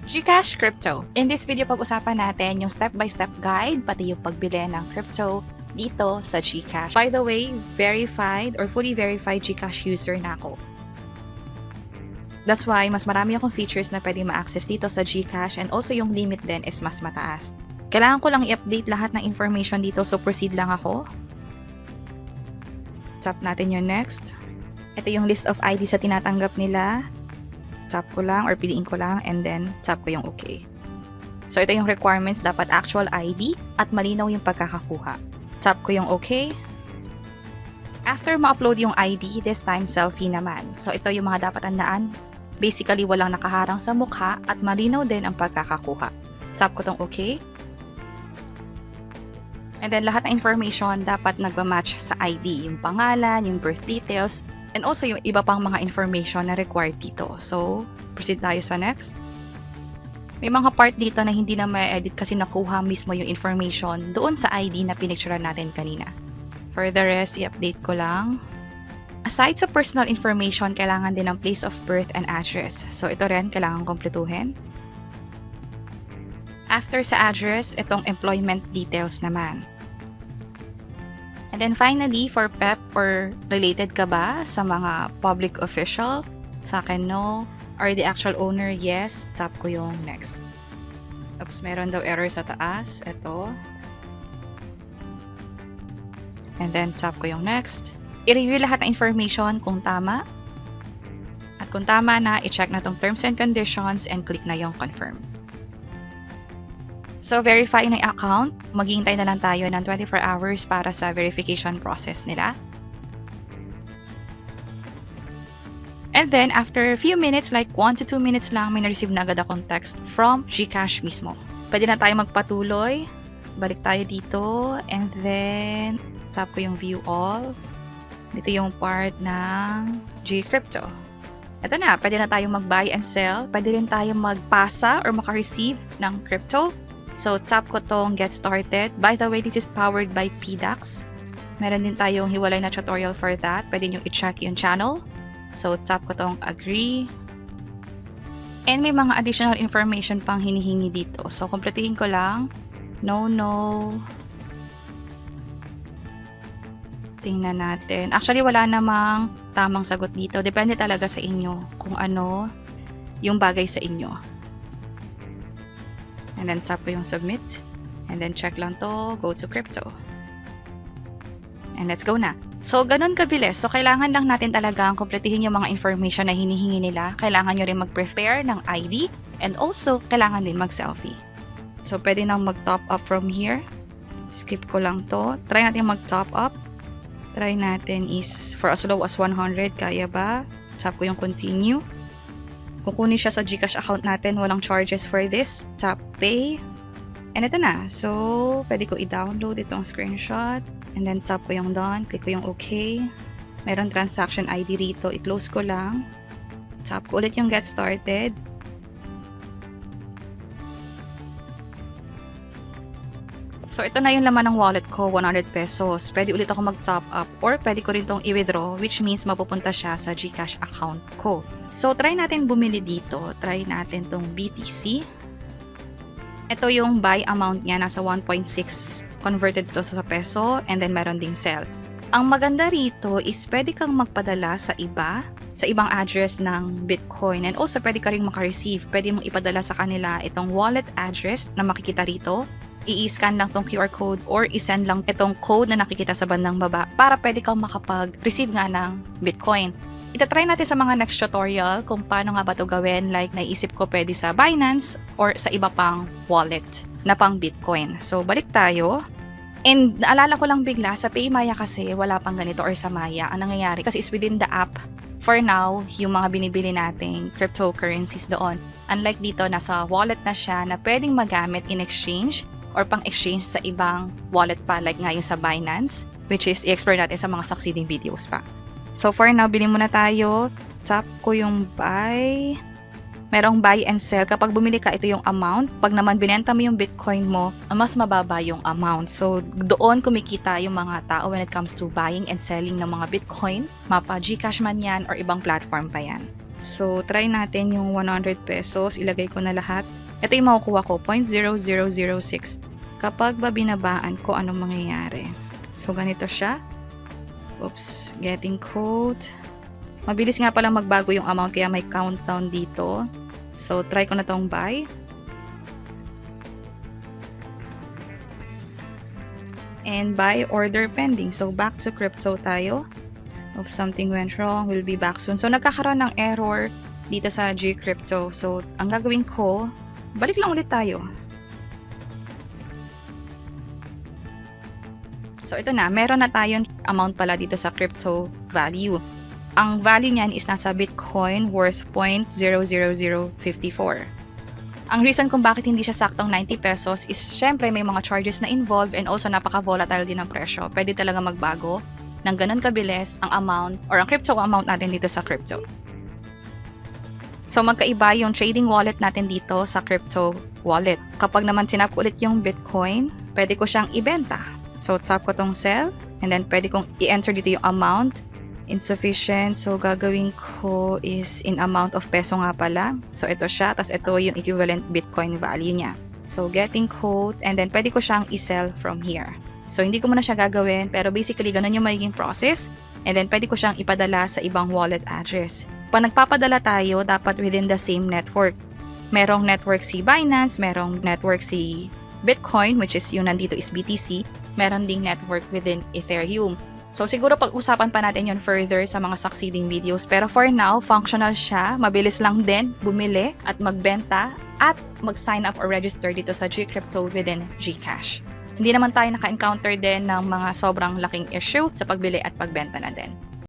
GCash Crypto. In this video, pag-usapan natin yung step-by-step guide, pati yung pagbili ng crypto dito sa GCash. By the way, verified or fully verified GCash user na ako. That's why, mas marami akong features na pwede ma-access dito sa GCash and also yung limit din is mas mataas. Kailangan ko lang i-update lahat ng information dito, so proceed lang ako. Tap natin yung next. Ito yung list of ID sa tinatanggap nila. Tap ko lang or piliin ko lang and then tap ko yung OK. So ito yung requirements, dapat actual ID at malinaw yung pagkakakuha. Tap ko yung OK. After ma-upload yung ID, this time selfie naman. So ito yung mga dapat tandaan. Basically walang nakaharang sa mukha at malinaw din ang pagkakakuha. Tap ko tong OK. And then lahat ng information dapat nagmamatch sa ID. Yung pangalan, yung birth details, and also yung iba pang mga information na required dito. So, proceed tayo sa next. May mga part dito na hindi na ma-edit kasi nakuha mismo yung information doon sa ID na pinicturean natin kanina. For the rest, i-update ko lang. Aside sa personal information, kailangan din ng place of birth and address. So, ito rin kailangan kompletuhin. After sa address, itong employment details naman. And then finally, for PEP or related ka ba sa mga public official? Sa akin, no. Are the actual owner? Yes. Tap ko yung next. Oops, meron daw error sa taas. Ito. And then tap ko yung next. I-review lahat ng information kung tama. At kung tama na, i-check na tong terms and conditions and click na yung confirm. So, verify na yung account. Maghihintay na lang tayo ng 24 hours para sa verification process nila. And then, after a few minutes, like 1 to 2 minutes lang, may na-receive na agad akong text from GCash mismo. Pwede na tayo magpatuloy. Balik tayo dito. And then, tap ko yung view all. Dito yung part ng GCrypto. Ito na, pwede na tayo mag-buy and sell. Pwede rin tayo magpasa or maka-receive ng crypto. So, tap ko tong get started. By the way, this is powered by PDAX. Meron din tayong hiwalay na tutorial for that. Pwede nyo i-check yung channel. So, tap ko tong agree. And may mga additional information pang hinihingi dito. So, kumpletuhin ko lang. No. Tingnan natin. Actually, wala namang tamang sagot dito. Depende talaga sa inyo kung ano yung bagay sa inyo. And then tap ko yung submit. And then check lang to, go to crypto. And let's go na. So, ganun kabilis. So, kailangan lang natin talagang kumpletuhin yung mga information na hinihingi nila. Kailangan nyo rin mag-prepare ng ID. And also, kailangan din mag-selfie. So, pwede nang mag-top up from here. Skip ko lang to. Try natin mag-top up. Try natin is for as low as 100. Kaya ba? Tap ko yung continue. Kukunin siya sa GCash account natin. Walang charges for this. Tap pay. And ito na. So, pwede ko i-download itong screenshot. And then tap ko yung done. Click ko yung OK. Meron transaction ID rito. I-close ko lang. Tap ko ulit yung get started. So, ito na yung laman ng wallet ko, 100 pesos. Pwede ulit ako mag-top up or pwede ko rin itong i-withdraw, which means mapupunta siya sa GCash account ko. So, try natin bumili dito. Try natin itong BTC. Ito yung buy amount niya, nasa 1.6 converted to sa peso, and then meron ding sell. Ang maganda rito is pwede kang magpadala sa ibang address ng Bitcoin, and also pwede ka rin maka-receive. Pwede mong ipadala sa kanila itong wallet address na makikita rito. I-scan lang tong QR code or i-send lang itong code na nakikita sa bandang baba para pwede kang makapag-receive nga ng Bitcoin. Itatry natin sa mga next tutorial kung paano nga ba ito gawin. Like, naisip ko pwede sa Binance or sa iba pang wallet na pang Bitcoin. So, balik tayo. And naalala ko lang bigla, sa PayMaya kasi wala pang ganito or sa Maya. Ang nangyayari kasi is within the app, for now, yung mga binibili nating cryptocurrencies doon. Unlike dito, nasa wallet na siya na pwedeng magamit in exchange or pang-exchange sa ibang wallet pa, like nga yung sa Binance, which is i-explore natin sa mga succeeding videos pa. So, for now, bilhin muna tayo. Tap ko yung buy. Merong buy and sell. Kapag bumili ka, ito yung amount. Pag naman binenta mo yung Bitcoin mo, mas mababa yung amount. So, doon kumikita yung mga tao when it comes to buying and selling ng mga Bitcoin. Mapa Gcash man yan or ibang platform pa yan. So, try natin yung 100 pesos. Ilagay ko na lahat. Ito yung makukuha ko, 0.0006. Kapag ba binabaan ko, anong mangyayari? So, ganito siya. Oops, getting code. Mabilis nga pala magbago yung amount kaya may countdown dito. So, try ko na tong buy. And buy order pending. So, back to crypto tayo. If something went wrong, we'll be back soon. So, nagkakaroon ng error dito sa Gcrypto. So, ang gagawin ko, balik lang ulit tayo. So, ito na. Meron na tayong amount pala dito sa crypto value. Ang value niyan is nasa Bitcoin worth 0.00054. Ang reason kung bakit hindi siya saktong 90 pesos is syempre may mga charges na involved and also napaka-volatile din ang presyo. Pwede talaga magbago ng ganun kabilis ang amount or ang crypto amount natin dito sa crypto. So, magkaiba yung trading wallet natin dito sa crypto wallet. Kapag naman sinap ko ulit yung Bitcoin, pwede ko siyang ibenta. So, tap ko tong sell and then pwede kong i-enter dito yung amount. Insufficient. So, gagawin ko is in amount of peso nga pala. So, ito siya. Tapos, ito yung equivalent Bitcoin value niya. So, getting code and then pwede ko siyang i-sell from here. So, hindi ko muna siya gagawin pero basically, ganun yung magiging process. And then, pwede ko siyang ipadala sa ibang wallet address. Pag nagpapadala tayo, dapat within the same network. Merong network si Binance, merong network si Bitcoin, which is yung nandito is BTC. Meron ding network within Ethereum. So, siguro pag-usapan pa natin yun further sa mga succeeding videos. Pero for now, functional siya. Mabilis lang din bumili at magbenta at mag-sign up or register dito sa Gcrypto within Gcash. Hindi naman tayo naka-encounter din ng mga sobrang laking issue sa pagbili at pagbenta na din.